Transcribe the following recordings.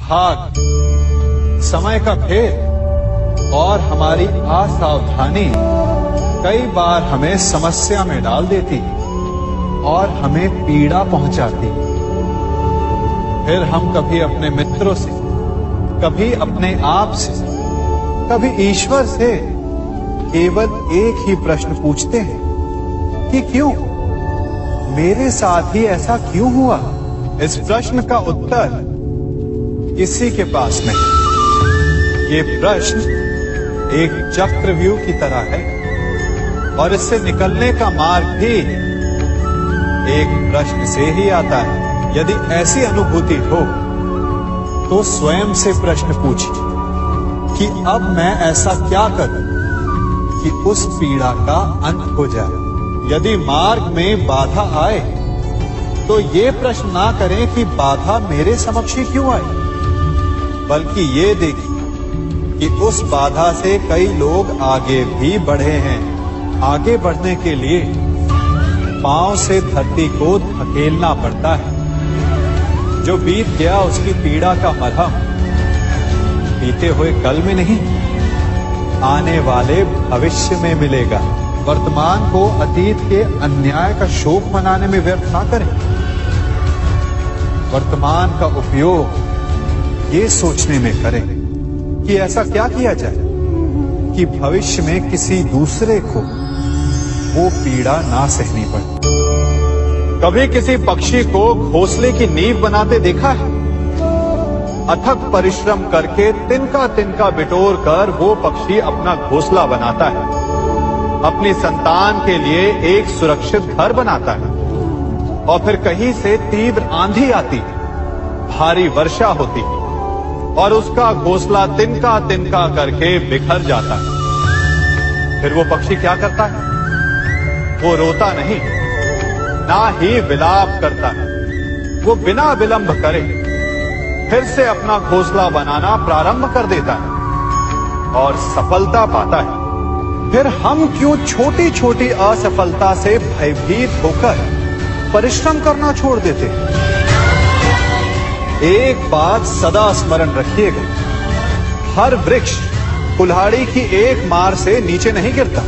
भाग, समय का भेद और हमारी असावधानी कई बार हमें समस्या में डाल देती और हमें पीड़ा पहुंचाती। फिर हम कभी अपने मित्रों से, कभी अपने आप से, कभी ईश्वर से केवल एक ही प्रश्न पूछते हैं कि क्यों, मेरे साथ ही ऐसा क्यों हुआ? इस प्रश्न का उत्तर किसी के पास नहीं। ये प्रश्न एक चक्रव्यूह की तरह है और इससे निकलने का मार्ग भी एक प्रश्न से ही आता है। यदि ऐसी अनुभूति हो तो स्वयं से प्रश्न पूछिए कि अब मैं ऐसा क्या करूं कि उस पीड़ा का अंत हो जाए। यदि मार्ग में बाधा आए तो ये प्रश्न ना करें कि बाधा मेरे समक्ष ही क्यों आई, बल्कि ये देखें कि उस बाधा से कई लोग आगे भी बढ़े हैं। आगे बढ़ने के लिए पांव से धरती को धकेलना पड़ता है। जो बीत गया उसकी पीड़ा का मरहम बीते हुए कल में नहीं, आने वाले भविष्य में मिलेगा। वर्तमान को अतीत के अन्याय का शोक मनाने में व्यर्थ ना करें। वर्तमान का उपयोग ये सोचने में करें कि ऐसा क्या किया जाए कि भविष्य में किसी दूसरे को वो पीड़ा ना सहनी पड़े। कभी किसी पक्षी को घोंसले की नींव बनाते देखा है? अथक परिश्रम करके तिनका तिनका बिटोर कर वो पक्षी अपना घोंसला बनाता है, अपनी संतान के लिए एक सुरक्षित घर बनाता है। और फिर कहीं से तीव्र आंधी आती है, भारी वर्षा होती है और उसका घोंसला तिनका तिनका करके बिखर जाता है। फिर वो पक्षी क्या करता है? वो रोता नहीं, ना ही विलाप करता है। वो बिना विलंब करे फिर से अपना घोंसला बनाना प्रारंभ कर देता है और सफलता पाता है। फिर हम क्यों छोटी छोटी असफलता से भयभीत होकर परिश्रम करना छोड़ देते हैं? एक बात सदा स्मरण रखिएगा, हर वृक्ष कुल्हाड़ी की एक मार से नीचे नहीं गिरता,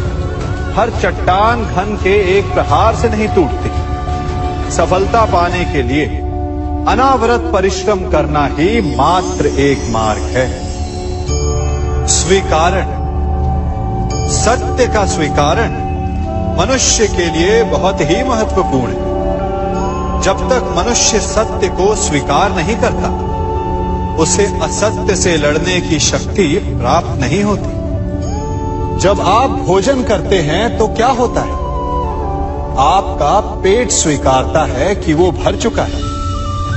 हर चट्टान घन के एक प्रहार से नहीं टूटती। सफलता पाने के लिए अनावरत परिश्रम करना ही मात्र एक मार्ग है। स्वीकारण, सत्य का स्वीकारण मनुष्य के लिए बहुत ही महत्वपूर्ण है। जब तक मनुष्य सत्य को स्वीकार नहीं करता, उसे असत्य से लड़ने की शक्ति प्राप्त नहीं होती। जब आप भोजन करते हैं तो क्या होता है? आपका पेट स्वीकारता है कि वो भर चुका है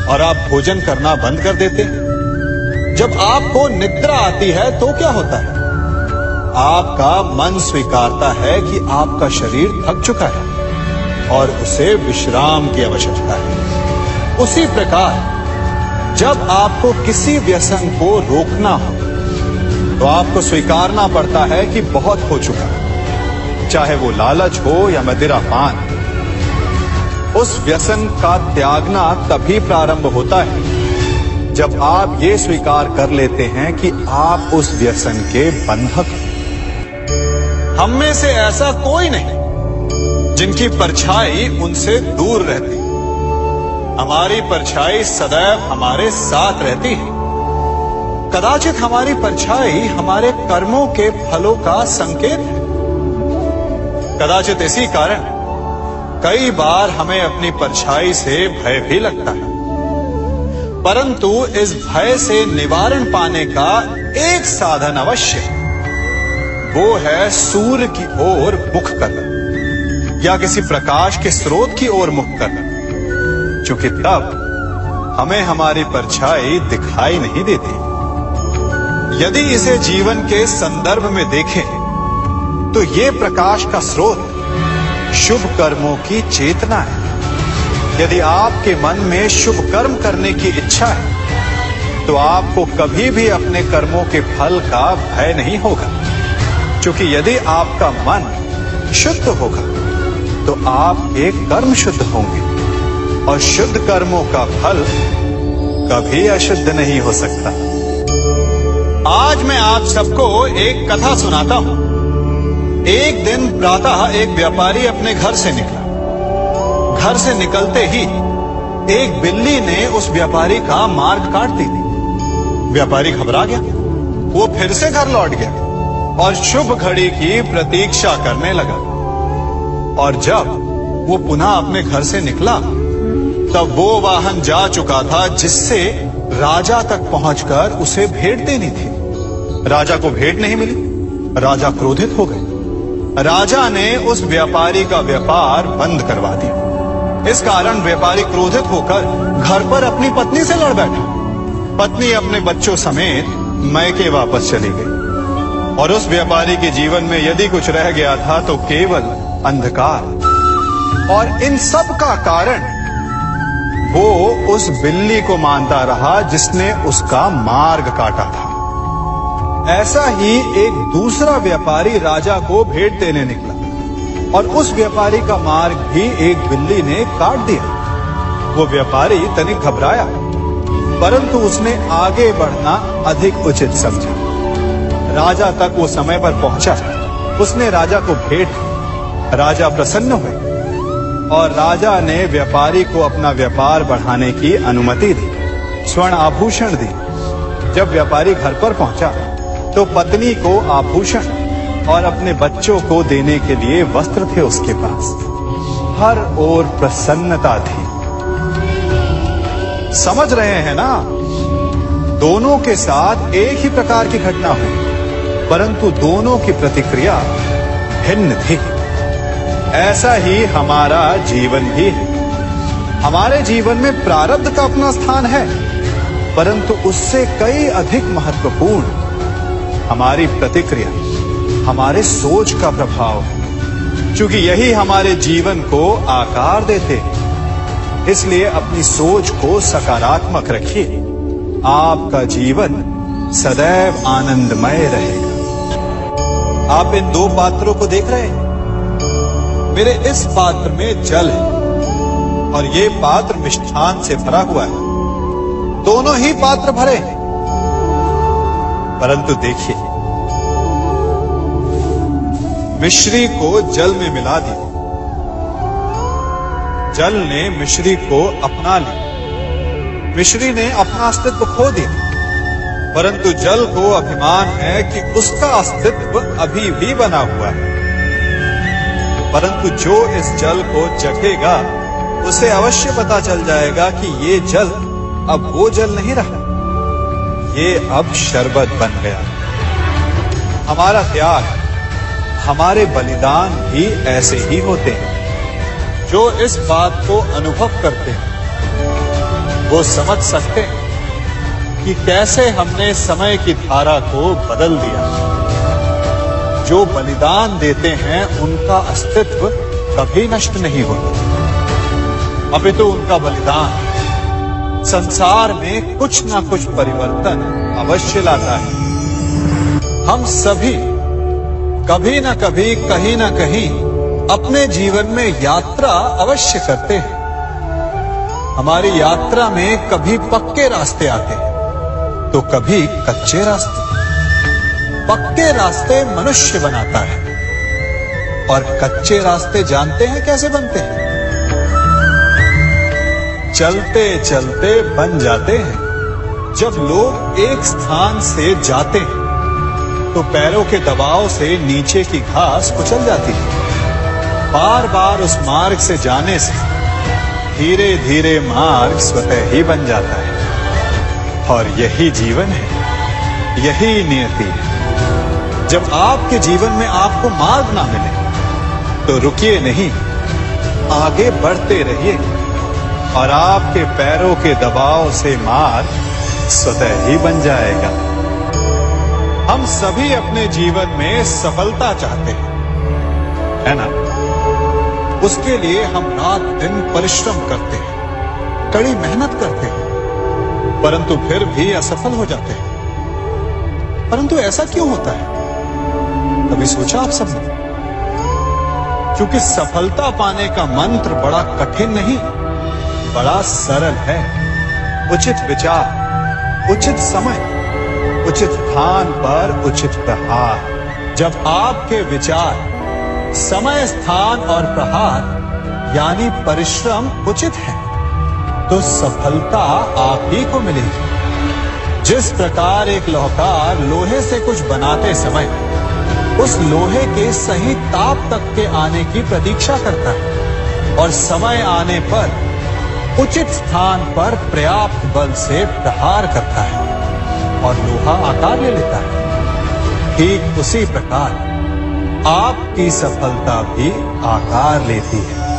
और आप भोजन करना बंद कर देते हैं। जब आपको निद्रा आती है तो क्या होता है? आपका मन स्वीकारता है कि आपका शरीर थक चुका है और उसे विश्राम की आवश्यकता है। उसी प्रकार जब आपको किसी व्यसन को रोकना हो तो आपको स्वीकारना पड़ता है कि बहुत हो चुका है, चाहे वो लालच हो या मदिरापान। उस व्यसन का त्यागना तभी प्रारंभ होता है जब आप ये स्वीकार कर लेते हैं कि आप उस व्यसन के बंधक हैं। हम में से ऐसा कोई नहीं जिनकी परछाई उनसे दूर रहती। हमारी परछाई सदैव हमारे साथ रहती है। कदाचित हमारी परछाई हमारे कर्मों के फलों का संकेत है। कदाचित इसी कारण कई बार हमें अपनी परछाई से भय भी लगता है, परंतु इस भय से निवारण पाने का एक साधन अवश्य है। वो है सूर्य की ओर मुख करना या किसी प्रकाश के स्रोत की ओर मुख करना, क्योंकि तब हमें हमारी परछाई दिखाई नहीं देती। यदि इसे जीवन के संदर्भ में देखें तो ये प्रकाश का स्रोत शुभ कर्मों की चेतना है। यदि आपके मन में शुभ कर्म करने की इच्छा है तो आपको कभी भी अपने कर्मों के फल का भय नहीं होगा, क्योंकि यदि आपका मन शुद्ध होगा तो आप एक कर्म शुद्ध होंगे और शुद्ध कर्मों का फल कभी अशुद्ध नहीं हो सकता। आज मैं आप सबको एक कथा सुनाता हूं। एक दिन प्रातः एक व्यापारी अपने घर से निकला। घर से निकलते ही एक बिल्ली ने उस व्यापारी का मार्ग काट दी थी। व्यापारी घबरा गया। वो फिर से घर लौट गया और शुभ घड़ी की प्रतीक्षा करने लगा। और जब वो पुनः अपने घर से निकला तब वो वाहन जा चुका था जिससे राजा तक पहुंचकर उसे भेंट देनी थी। राजा को भेंट नहीं मिली। राजा क्रोधित हो गए। राजा ने उस व्यापारी का व्यापार बंद करवा दिया। इस कारण व्यापारी क्रोधित होकर घर पर अपनी पत्नी से लड़ बैठा। पत्नी अपने बच्चों समेत मैके वापस चली गई और उस व्यापारी के जीवन में यदि कुछ रह गया था तो केवल अंधकार। और इन सब का कारण वो उस बिल्ली को मानता रहा जिसने उसका मार्ग काटा था। ऐसा ही एक दूसरा व्यापारी राजा को भेंट देने निकला और उस व्यापारी का मार्ग भी एक बिल्ली ने काट दिया। वो व्यापारी तनिक घबराया, परंतु उसने आगे बढ़ना अधिक उचित समझा। राजा तक वो समय पर पहुंचा। उसने राजा को भेंट दी। राजा प्रसन्न हुए और राजा ने व्यापारी को अपना व्यापार बढ़ाने की अनुमति दी, स्वर्ण आभूषण दी। जब व्यापारी घर पर पहुंचा तो पत्नी को आभूषण और अपने बच्चों को देने के लिए वस्त्र थे उसके पास। हर ओर प्रसन्नता थी। समझ रहे हैं ना? दोनों के साथ एक ही प्रकार की घटना हुई, परंतु दोनों की प्रतिक्रिया भिन्न थी। ऐसा ही हमारा जीवन भी है। हमारे जीवन में प्रारब्ध का अपना स्थान है, परंतु उससे कई अधिक महत्वपूर्ण हमारी प्रतिक्रिया, हमारे सोच का प्रभाव है। क्योंकि यही हमारे जीवन को आकार देते हैं। इसलिए अपनी सोच को सकारात्मक रखिए। आपका जीवन सदैव आनंदमय रहेगा। आप इन दो पात्रों को देख रहे हैं। मेरे इस पात्र में जल है और ये पात्र मिष्ठान से भरा हुआ है। दोनों ही पात्र भरे हैं, परंतु देखिए, मिश्री को जल में मिला दिया। जल ने मिश्री को अपना लिया। मिश्री ने अपना अस्तित्व खो दिया, परंतु जल को अभिमान है कि उसका अस्तित्व अभी भी बना हुआ है। परंतु जो इस जल को चखेगा उसे अवश्य पता चल जाएगा कि ये जल अब वो जल नहीं रहा, ये अब शरबत बन गया। हमारा त्याग, हमारे बलिदान भी ऐसे ही होते हैं। जो इस बात को अनुभव करते हैं वो समझ सकते हैं कि कैसे हमने समय की धारा को बदल दिया। जो बलिदान देते हैं उनका अस्तित्व कभी नष्ट नहीं होता, अपितु उनका बलिदान संसार में कुछ ना कुछ परिवर्तन अवश्य लाता है। हम सभी कभी ना कभी, कहीं ना कहीं अपने जीवन में यात्रा अवश्य करते हैं। हमारी यात्रा में कभी पक्के रास्ते आते हैं तो कभी कच्चे रास्ते। पक्के रास्ते मनुष्य बनाता है और कच्चे रास्ते जानते हैं कैसे बनते हैं? चलते चलते बन जाते हैं। जब लोग एक स्थान से जाते हैं तो पैरों के दबाव से नीचे की घास कुचल जाती है। बार बार उस मार्ग से जाने से धीरे धीरे मार्ग स्वतः ही बन जाता है। और यही जीवन है, यही नियति है। जब आपके जीवन में आपको मार्ग ना मिले तो रुकिए नहीं, आगे बढ़ते रहिए और आपके पैरों के दबाव से मार्ग स्वतः ही बन जाएगा। हम सभी अपने जीवन में सफलता चाहते हैं, है ना? उसके लिए हम रात दिन परिश्रम करते हैं, कड़ी मेहनत करते हैं, परंतु फिर भी असफल हो जाते हैं। परंतु ऐसा क्यों होता है? कभी सोचा आप सबने? क्योंकि सफलता पाने का मंत्र बड़ा कठिन नहीं, बड़ा सरल है। उचित विचार, उचित समय, उचित स्थान पर उचित प्रहार। जब आपके विचार, समय, स्थान और प्रहार यानी परिश्रम उचित है, तो सफलता आप ही को मिलेगी। जिस प्रकार एक लोहार लोहे से कुछ बनाते समय उस लोहे के सही ताप तक के आने की प्रतीक्षा करता है और समय आने पर उचित स्थान पर पर्याप्त बल से प्रहार करता है और लोहा आकार ले लेता है, ठीक उसी प्रकार आपकी सफलता भी आकार लेती है।